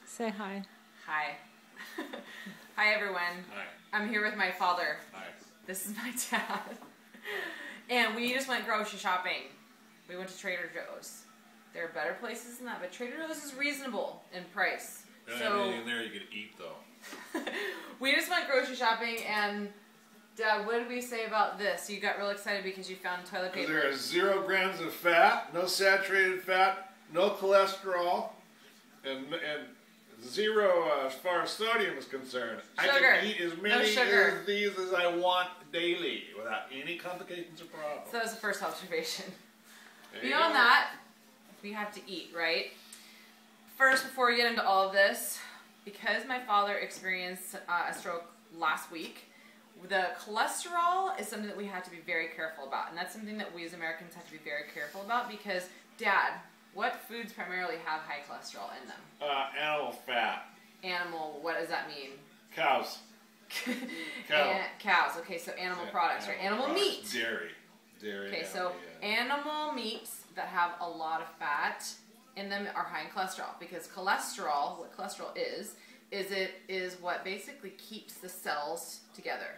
Say hi. Hi. Hi, everyone. Hi. I'm here with my father. Hi. This is my dad. And we just went grocery shopping. We went to Trader Joe's. There are better places than that, but Trader Joe's is reasonable in price. Don't have anything in there you can eat, though. We just went grocery shopping, and Dad, what did we say about this? You got real excited because you found toilet paper. There are 0 grams of fat, no saturated fat, no cholesterol, and 0 as far as sodium is concerned. Sugar. I can eat as many sugar. of these as I want daily without any complications or problems. So that was the first observation. There you Beyond go. that, we have to eat, right? First, before we get into all of this, because my father experienced a stroke last week, the cholesterol is something that we have to be very careful about. And that's something that we as Americans have to be very careful about because, Dad, what foods primarily have high cholesterol in them? Animal fat. Animal, what does that mean? Cows. Cows, okay, so animal products, right? Animal products. meat. Dairy. Okay, so animal meats that have a lot of fat in them are high in cholesterol because cholesterol, what cholesterol is it is what basically keeps the cells together.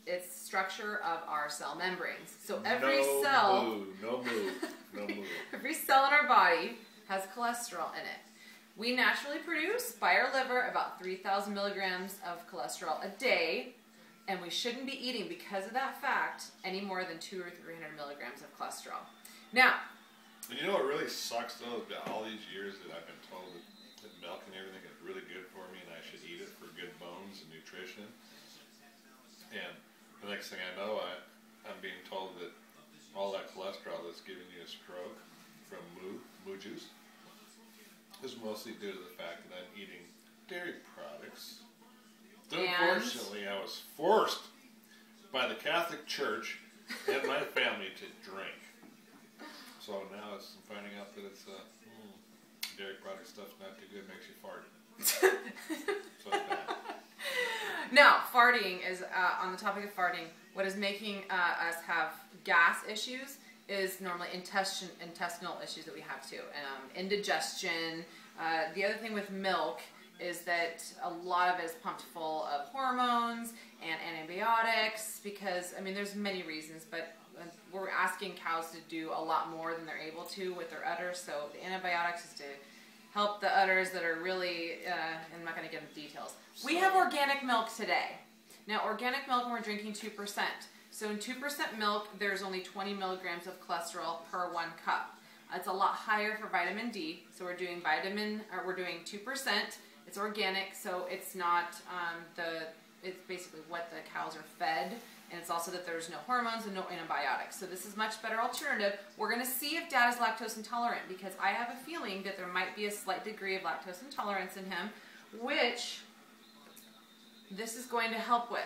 It's structure of our cell membranes. So every cell, No move. every cell in our body has cholesterol in it. We naturally produce by our liver about 3,000 milligrams of cholesterol a day, and we shouldn't be eating, because of that fact, any more than 200 or 300 milligrams of cholesterol. Now, And you know what really sucks though? All these years that I've been told that milk and everything is really good for me and I should eat it for good bones and nutrition. And the next thing I know, I'm being told that all that cholesterol that's giving you a stroke from moo juice is mostly due to the fact that I'm eating dairy products. Unfortunately, I was forced by the Catholic Church and my family to drink. So now I'm finding out that it's dairy product stuff's not too good, makes you fart. So it's bad. now, farting is, on the topic of farting, what is making us have gas issues is normally intestinal issues that we have too. Indigestion. The other thing with milk is that a lot of it is pumped full of hormones and antibiotics because, I mean, there's many reasons, but we're asking cows to do a lot more than they're able to with their udders. So the antibiotics is to help the udders that are really, I'm not going to get into details. We have organic milk today. Now, organic milk, we're drinking 2%. So in 2% milk, there's only 20 milligrams of cholesterol per 1 cup. It's a lot higher for vitamin D. So we're doing we're doing 2%. It's organic, so it's not it's basically what the cows are fed. And it's also that there's no hormones and no antibiotics. So this is a much better alternative. We're going to see if Dad is lactose intolerant because I have a feeling that there might be a slight degree of lactose intolerance in him, which this is going to help with.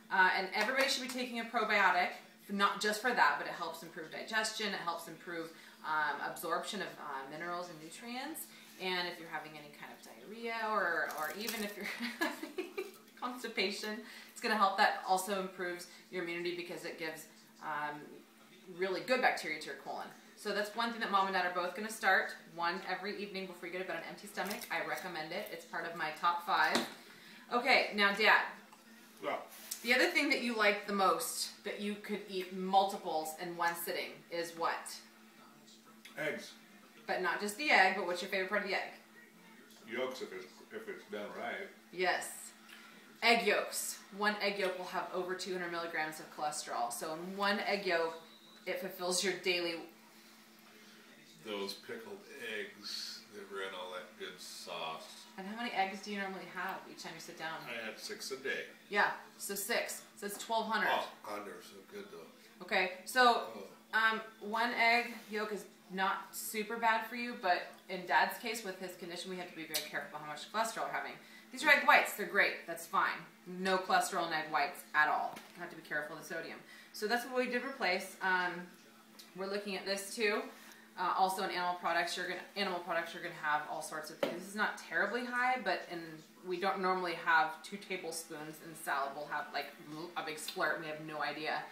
And everybody should be taking a probiotic, not just for that, but it helps improve digestion, it helps improve absorption of minerals and nutrients. And if you're having any kind of diarrhea or even if you're having constipation, it's going to help. That also improves your immunity because it gives really good bacteria to your colon. So that's one thing that Mom and Dad are both going to start. One every evening before you go to bed on an empty stomach. I recommend it. It's part of my top 5. Okay, now Dad. Well, the other thing that you like the most that you could eat multiples in one sitting is what? eggs. But not just the egg, but what's your favorite part of the egg? Yolks if it's done right. Yes. Egg yolks. One egg yolk will have over 200 milligrams of cholesterol. So in one egg yolk, it fulfills your daily... Those pickled eggs that were in all that good sauce. And how many eggs do you normally have each time you sit down? I had 6 a day. Yeah, so 6. So it's 1,200. Oh, God, they're so good though. Okay, so one egg yolk is not super bad for you, but in Dad's case, with his condition, we have to be very careful about how much cholesterol we're having. These are egg whites. They're great. That's fine. No cholesterol in egg whites at all. You have to be careful of the sodium. So that's what we did replace. We're looking at this too. Also in animal products, you're gonna have all sorts of things. This is not terribly high, but we don't normally have 2 tablespoons in salad. We'll have like a big splurt, and we have no idea.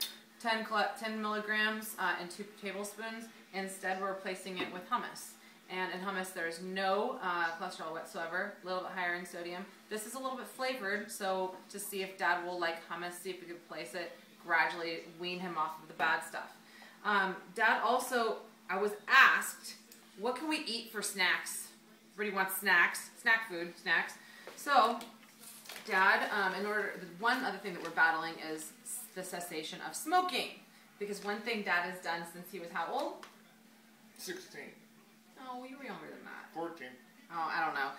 10 milligrams in 2 tablespoons. Instead, we're replacing it with hummus. And in hummus, there's no cholesterol whatsoever, a little bit higher in sodium. This is a little bit flavored, so to see if Dad will like hummus, see if we can place it, gradually wean him off of the bad stuff. Dad also, I was asked, what can we eat for snacks? Everybody wants snacks, snack food, snacks. So, Dad, one other thing that we're battling is the cessation of smoking. Because one thing Dad has done since he was how old? 16. Oh, you were younger than that. 14. Oh, I don't know.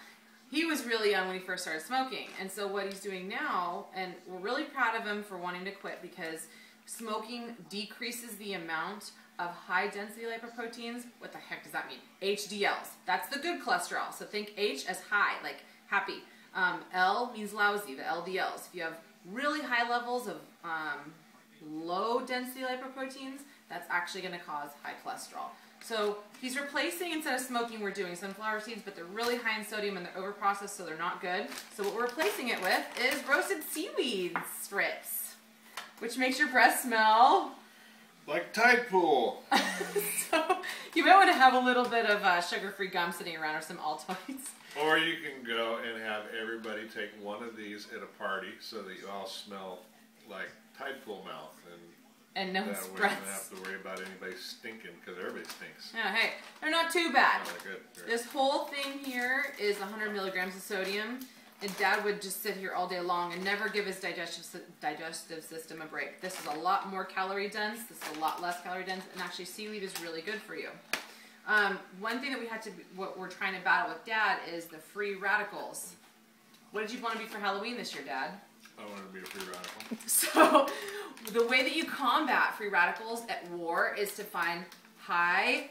He was really young when he first started smoking. And so what he's doing now, and we're really proud of him for wanting to quit because smoking decreases the amount of high density lipoproteins. What the heck does that mean? HDLs. That's the good cholesterol. So think H as high, like happy. L means lousy, the LDLs. If you have really high levels of low density lipoproteins, that's actually going to cause high cholesterol. So he's replacing, instead of smoking, we're doing sunflower seeds, but they're really high in sodium and they're overprocessed, so they're not good. So what we're replacing it with is roasted seaweed strips, which makes your breath smell like Tide Pool. So you might want to have a little bit of sugar-free gum sitting around or some Altoids. Or you can go and have everybody take one of these at a party so that you all smell like Tide Pool mouth. And no that way you don't have to worry about anybody stinking because everybody stinks. Yeah, hey, they're not too bad. Oh, they're good. This whole thing here is 100 milligrams of sodium. And Dad would just sit here all day long and never give his digestive system a break. This is a lot more calorie dense. This is a lot less calorie dense. And actually, seaweed is really good for you. One thing that what we're trying to battle with Dad is the free radicals. What did you want to be for Halloween this year, Dad? I wanted to be a free radical. So, the way that you combat free radicals at war is to find high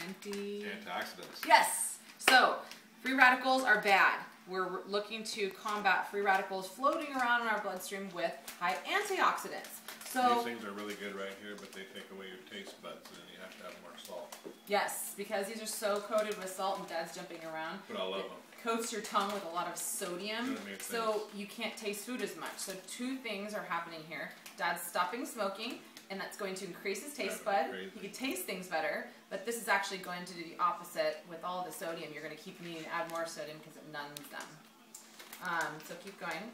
antioxidants. Yes. So, free radicals are bad. We're looking to combat free radicals floating around in our bloodstream with high antioxidants. So these things are really good right here, but they take away your taste buds, and you have to have more salt. Yes, because these are so coated with salt, and Dad's jumping around. But I love them. Coats your tongue with a lot of sodium, so you can't taste food as much. So two things are happening here. Dad's stopping smoking, and that's going to increase his taste bud. He can taste things better, but this is actually going to do the opposite. With all the sodium, you're going to keep needing to add more sodium because it numbs them. So keep going.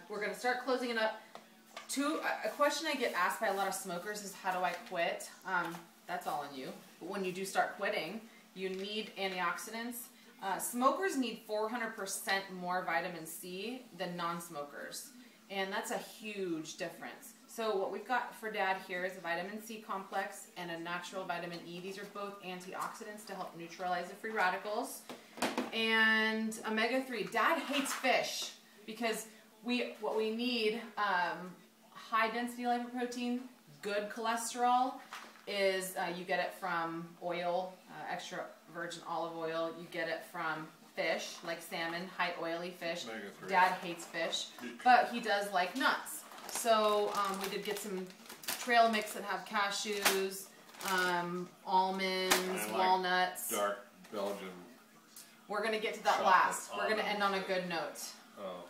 We're going to start closing it up. A question I get asked by a lot of smokers is, how do I quit? That's all on you. But when you do start quitting, you need antioxidants. Smokers need 400% more vitamin C than non-smokers, and that's a huge difference. So what we've got for Dad here is a vitamin C complex and a natural vitamin E. These are both antioxidants to help neutralize the free radicals. And omega-3. Dad hates fish because what we need, high density lipoprotein, good cholesterol, is you get it from oil, extra virgin olive oil. You get it from fish, like salmon, high oily fish. Omega-3. Dad hates fish, but he does like nuts. So we did get some trail mix that have cashews, almonds, walnuts. Dark Belgian. We're going to get to that last. We're going to end on a good note. Oh.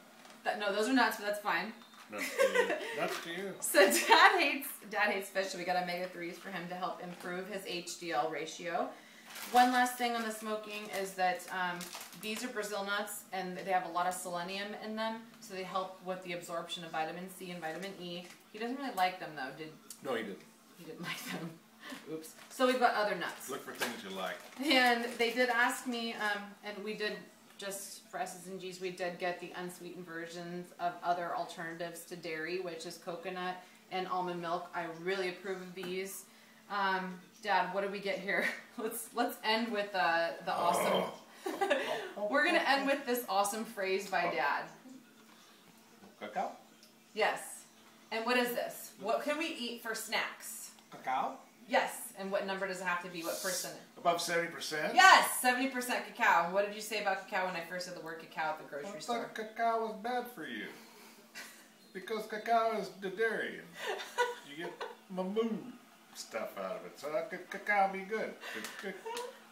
No, those are nuts, but that's fine. Nuts to you. Nuts to you. So Dad hates fish, so we got omega-3s for him to help improve his HDL ratio. One last thing on the smoking is that these are Brazil nuts, and they have a lot of selenium in them, so they help with the absorption of vitamin C and vitamin E. He doesn't really like them, though. No, he didn't. He didn't like them. Oops. So we've got other nuts. Look for things you like. And they did ask me, and we did, just for S's and G's, we did get the unsweetened versions of other alternatives to dairy, which is coconut and almond milk. I really approve of these. Dad, what did we get here? Let's end with the awesome. We're gonna end with this awesome phrase by Dad. Cacao? Yes. And what is this? What can we eat for snacks? Cacao? Yes. And what number does it have to be? What percentage? Above 70%? Yes, 70% cacao. And what did you say about cacao when I first said the word cacao at the grocery store? I thought cacao was bad for you. Because cacao is the dairy, and you get mamoo stuff out of it. So how could cacao be good?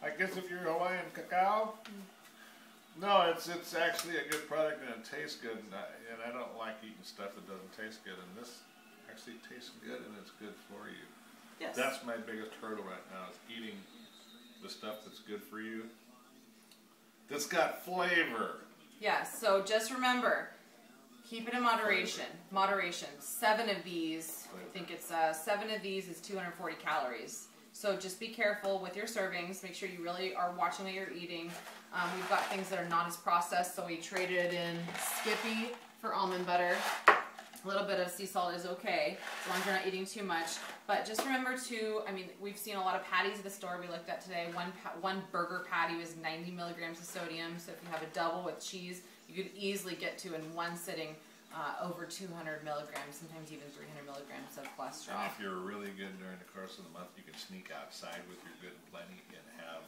I guess if you're Hawaiian cacao, no, it's actually a good product and it tastes good. And I don't like eating stuff that doesn't taste good. And this actually tastes good and it's good for you. Yes. That's my biggest hurdle right now is eating the stuff that's good for you. That's got flavor. Yes. So just remember, keep it in moderation. Moderation. 7 of these, I think it's 7 of these is 240 calories. So just be careful with your servings. Make sure you really are watching what you're eating. We've got things that are not as processed, so we traded in Skippy for almond butter. A little bit of sea salt is okay, as long as you're not eating too much. But just remember to, I mean, we've seen a lot of patties at the store we looked at today. One burger patty was 90 milligrams of sodium, so if you have a double with cheese, you could easily get to, in one sitting, over 200 milligrams, sometimes even 300 milligrams of cholesterol. And if you're really good during the course of the month, you can sneak outside with your good and plenty and have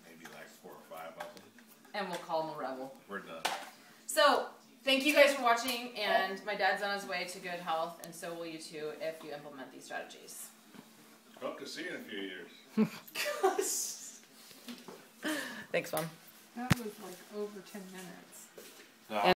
maybe like 4 or 5 of them. And we'll call them a rebel. We're done. So, thank you guys for watching, and my dad's on his way to good health, and so will you too if you implement these strategies. Hope to see you in a few years. Thanks, Mom. That was like over 10 minutes.